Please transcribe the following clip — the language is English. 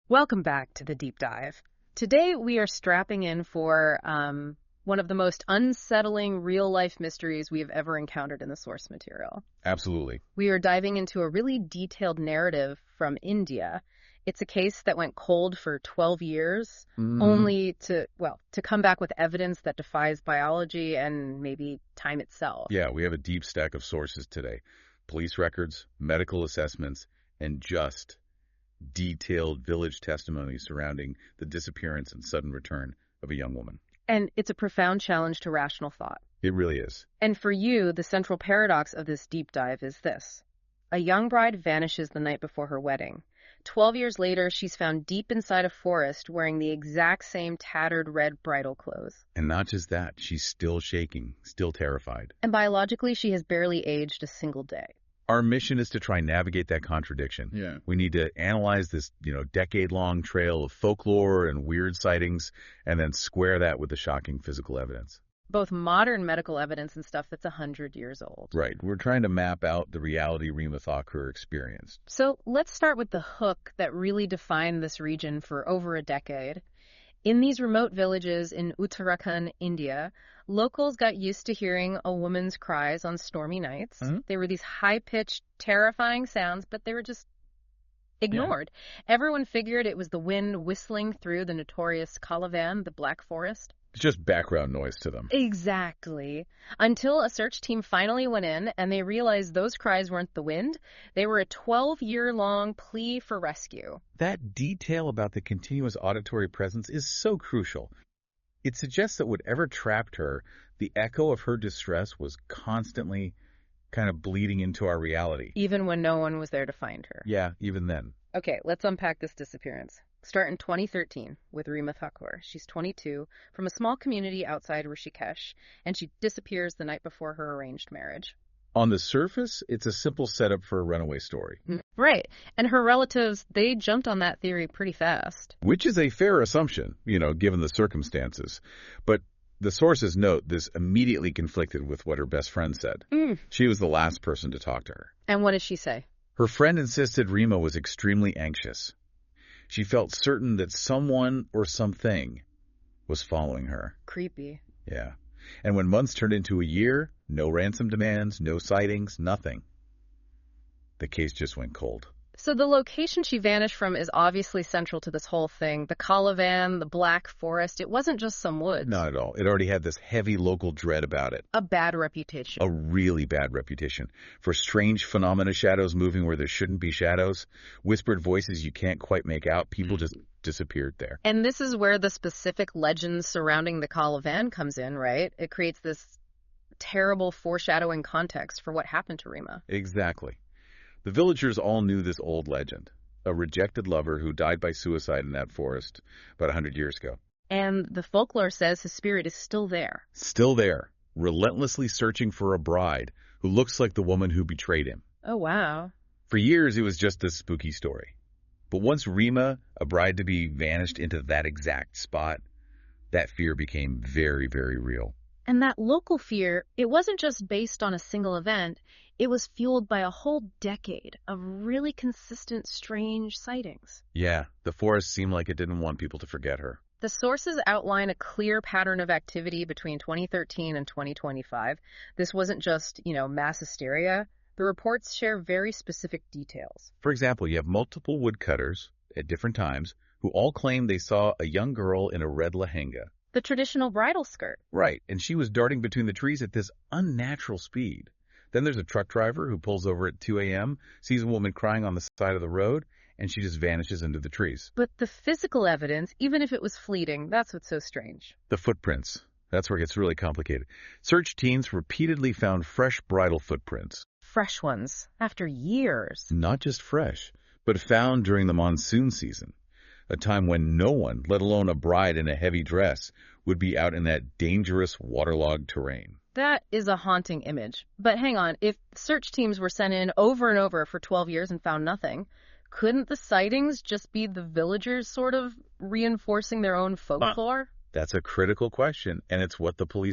Welcome back to the Deep Dive. Today we are strapping in for one of the most unsettling real-life mysteries we have ever encountered in the source material. Absolutely. We are diving into a really detailed narrative from India. It's a case that went cold for 12 years, only to come back with evidence that defies biology and maybe time itself. Yeah, we have a deep stack of sources today. Police records, medical assessments, and just detailed village testimony surrounding the disappearance and sudden return of a young woman. And it's a profound challenge to rational thought. It really is. And for you, the central paradox of this deep dive is this. A young bride vanishes the night before her wedding. 12 years later, she's found deep inside a forest wearing the exact same tattered red bridal clothes. And not just that, she's still shaking, still terrified. And biologically, she has barely aged a single day. Our mission is to try and navigate that contradiction. Yeah. We need to analyze this, decade-long trail of folklore and weird sightings, and then square that with the shocking physical evidence. Both modern medical evidence and stuff that's 100 years old. Right. We're trying to map out the reality Rima Thakur experienced. So let's start with the hook that really defined this region for over a decade. In these remote villages in Utrakhand, India, locals got used to hearing a woman's cries on stormy nights. They were these high-pitched, terrifying sounds, but they were just ignored. Yeah. Everyone figured it was the wind whistling through the notorious Kalavan, the Black Forest. It's just background noise to them. Exactly. Until a search team finally went in and they realized those cries weren't the wind. They were a 12-year-long plea for rescue. That detail about the continuous auditory presence is so crucial. It suggests that whatever trapped her, the echo of her distress was constantly kind of bleeding into our reality. Even when no one was there to find her. Yeah, even then. Okay, let's unpack this disappearance. Start in 2013 with Rima Thakur. She's 22, from a small community outside Rishikesh, and she disappears the night before her arranged marriage. On the surface, it's a simple setup for a runaway story. Right. And her relatives, they jumped on that theory pretty fast. Which is a fair assumption, given the circumstances. But the sources note this immediately conflicted with what her best friend said. She was the last person to talk to her. And what did she say? Her friend insisted Rima was extremely anxious. She felt certain that someone or something was following her. Creepy. Yeah. And when months turned into a year, no ransom demands, no sightings, nothing. The case just went cold. So the location she vanished from is obviously central to this whole thing. The Kalavan, the Black Forest, it wasn't just some woods. Not at all. It already had this heavy local dread about it. A bad reputation. A really bad reputation. For strange phenomena, shadows moving where there shouldn't be shadows, whispered voices you can't quite make out, people just disappeared there. And this is where the specific legend surrounding the Kalavan comes in, right? It creates this terrible foreshadowing context for what happened to Rima. Exactly. The villagers all knew this old legend, a rejected lover who died by suicide in that forest about 100 years ago. And the folklore says his spirit is still there. Still there, relentlessly searching for a bride who looks like the woman who betrayed him. Oh, wow. For years, it was just a spooky story. But once Rima, a bride-to-be, vanished into that exact spot, that fear became very, very real. And that local fear, it wasn't just based on a single event. It was fueled by a whole decade of really consistent, strange sightings. Yeah, the forest seemed like it didn't want people to forget her. The sources outline a clear pattern of activity between 2013 and 2025. This wasn't just, mass hysteria. The reports share very specific details. For example, you have multiple woodcutters at different times who all claim they saw a young girl in a red lehenga. The traditional bridal skirt. Right, and she was darting between the trees at this unnatural speed. Then there's a truck driver who pulls over at 2 a.m., sees a woman crying on the side of the road, and she just vanishes into the trees. But the physical evidence, even if it was fleeting, that's what's so strange. The footprints. That's where it gets really complicated. Search teams repeatedly found fresh bridal footprints. Fresh ones, after years. Not just fresh, but found during the monsoon season, a time when no one, let alone a bride in a heavy dress, would be out in that dangerous waterlogged terrain. That is a haunting image. But hang on, if search teams were sent in over and over for 12 years and found nothing, couldn't the sightings just be the villagers sort of reinforcing their own folklore? That's a critical question, and it's what the police